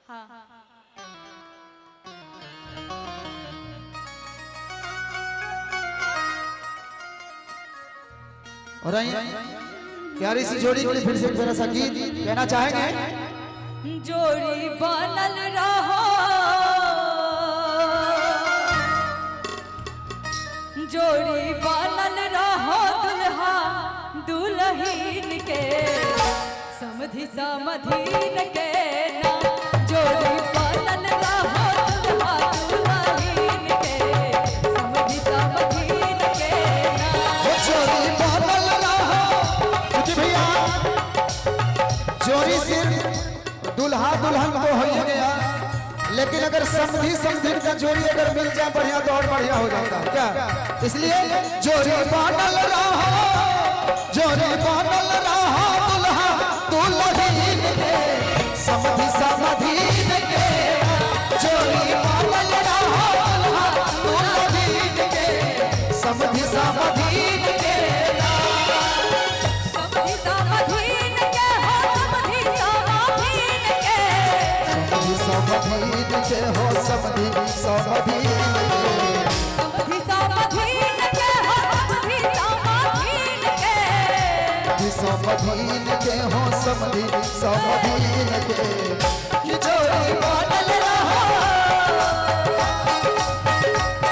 हाँ और प्यारी सी जोड़ी के लिए फिर से एक प्यारा सा गीत कहना चाहेंगे। जोड़ी बनल रहो, जोड़ी बनल रहो दुल्हा दुल्हीन के समधि समधीन के ना। जोड़ी बनल रहो दुल्हा दुल्हीन के समधि समधीन के ना। जोड़ी बनल रहो भैया, जोड़ी सिर्फ दुल्हा दुल्हन तो हो ही गया, लेकिन अगर समधी समधीन का जोड़ी अगर मिल जाए बढ़िया तो और बढ़िया हो जाता है क्या। इसलिए जोड़ी बनल रहो, जोड़ी बनल रहो दुल्हा दुल्हीन के समधी समधीन के। जोड़ी बनल रहो दुल्हा दुल्हीन के समधी समधीन के। समधि समधीन के हो, समधि समधीन के। समधीन के हो, समधी समधीन के। समधि समधीन के हो, समधि समधीन के। समधीन के हो, समधी समधीन के। कि जोड़ी बनल रहो,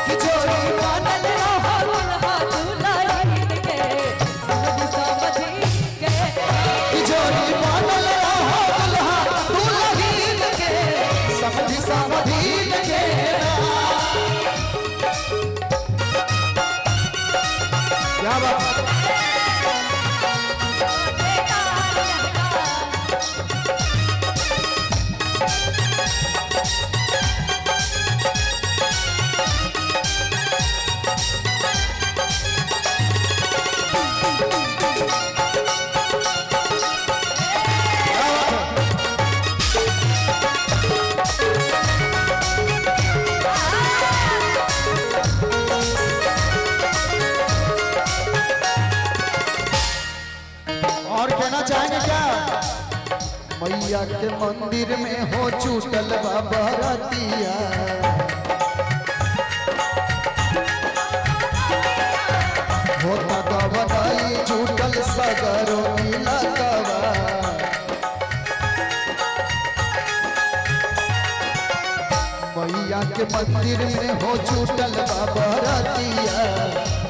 कि जोड़ी बनल रहो दुल्हा दुल्हन के समधि समधीन के। कि जोड़ी बनल रहो दुल्हा दुल्हीन के समधी समधीन के। क्या बात है? और कहना चाहेंगे क्या? मैया के मंदिर में हो चूटल बाबा रतिया, होता गवनाई चूटल सगरो इलाकवा। मैया के मंदिर में हो चूटल बाबा रतिया,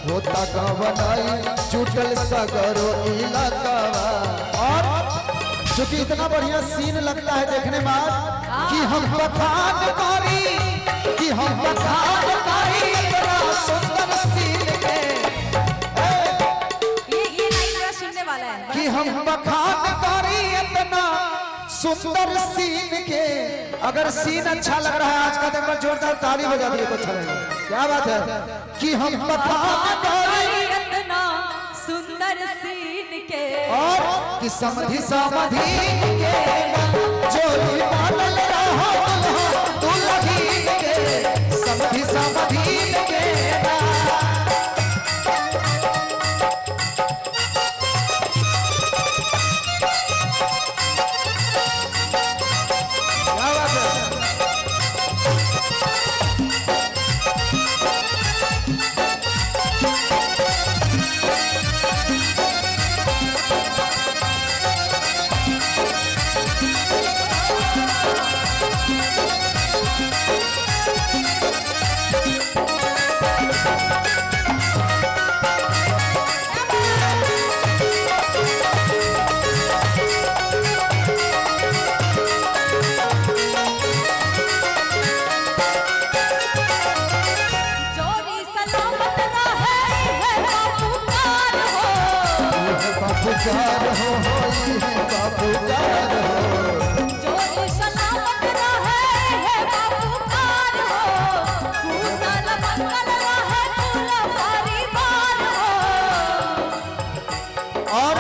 होता गवनाई चूटल सगरो इलाकवा। और चूंकि इतना बढ़िया सीन लगता है देखने में कि हम बखान करी, कि हम बखान करी इतना सुंदर सीन के। ये लाइन बड़ा सुनने वाला है। कि हम बखान करी इतना सुंदर सीन के। अगर सीन अच्छा लग रहा है आज का दिन जोरदार ताली बजा दिए तो अच्छा लगेगा। क्या बात है? कि हम बखान करी इतना सुंदर सीन के। और कि समधी समधीन के जोड़ी बनल रहो दुल्हा दुल्हीन के समधी समधीन के। क्या बात है? जोड़ी सलामत रहे है बाबूकार हो। बाबूकार हो ये बाबूकार हो। जोड़ी सलामत रहे है बाबूकार हो। कुशल मंगल रहे कुल परिवार हो। और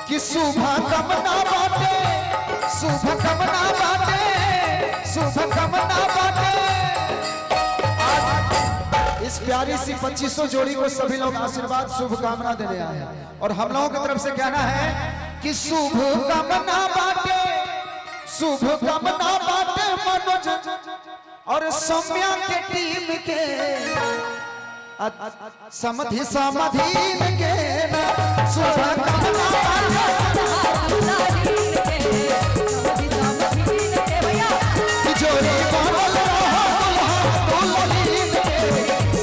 कि शुभ कामना बाटे, शुभ कामना बाटे, शुभ कामना बाटे। इस प्यारी सी 2500 जोड़ी को सभी लोग आशीर्वाद शुभकामना देने आए हैं और हम लोगों की तरफ से कहना है कि शुभ कामना बाटे शुभ कामना बाटे मनोज और सौम्या के टीम के समधि समाधीन के ना शुभ कामना जोड़ी बनल रहो दुल्हन के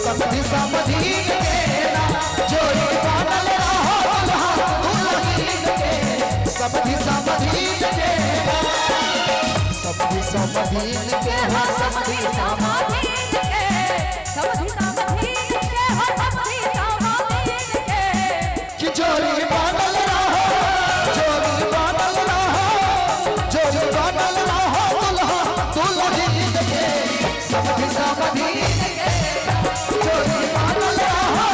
समधि समाधीन के ना जोड़ी बनल रहो दुल्हन के समधि समाधीन के समधि समाधीन के हो समधि समाधीन के समधि समाधीन के हो समधि समाधीन के कि जोड़ी बनल रहो जोड़ी बनल रहो जोड़ी बनल रहो दुल्हन के समधि समाधीन के जोड़ी बनल रहो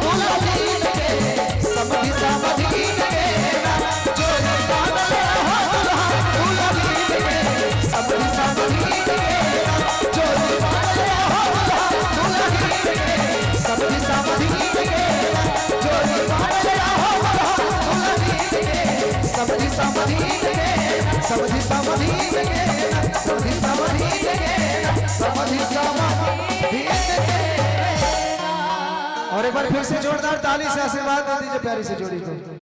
दुल्हन के समधि समाधीन के जोड़ी बनल रहो दुल्हन के समधि समाधीन के जोड़ी बनल रहो दुल्हन के समधि समाधीन के जोड़ी बनल रहो दुल्हन के समधि समाधीन के समधि समाधीन के समधि समाधीन के समधि समाधीन के। और एक बार फिर से जोरदार ताली से आशीर्वाद दे दीजिए प्यारी से जोड़ी को।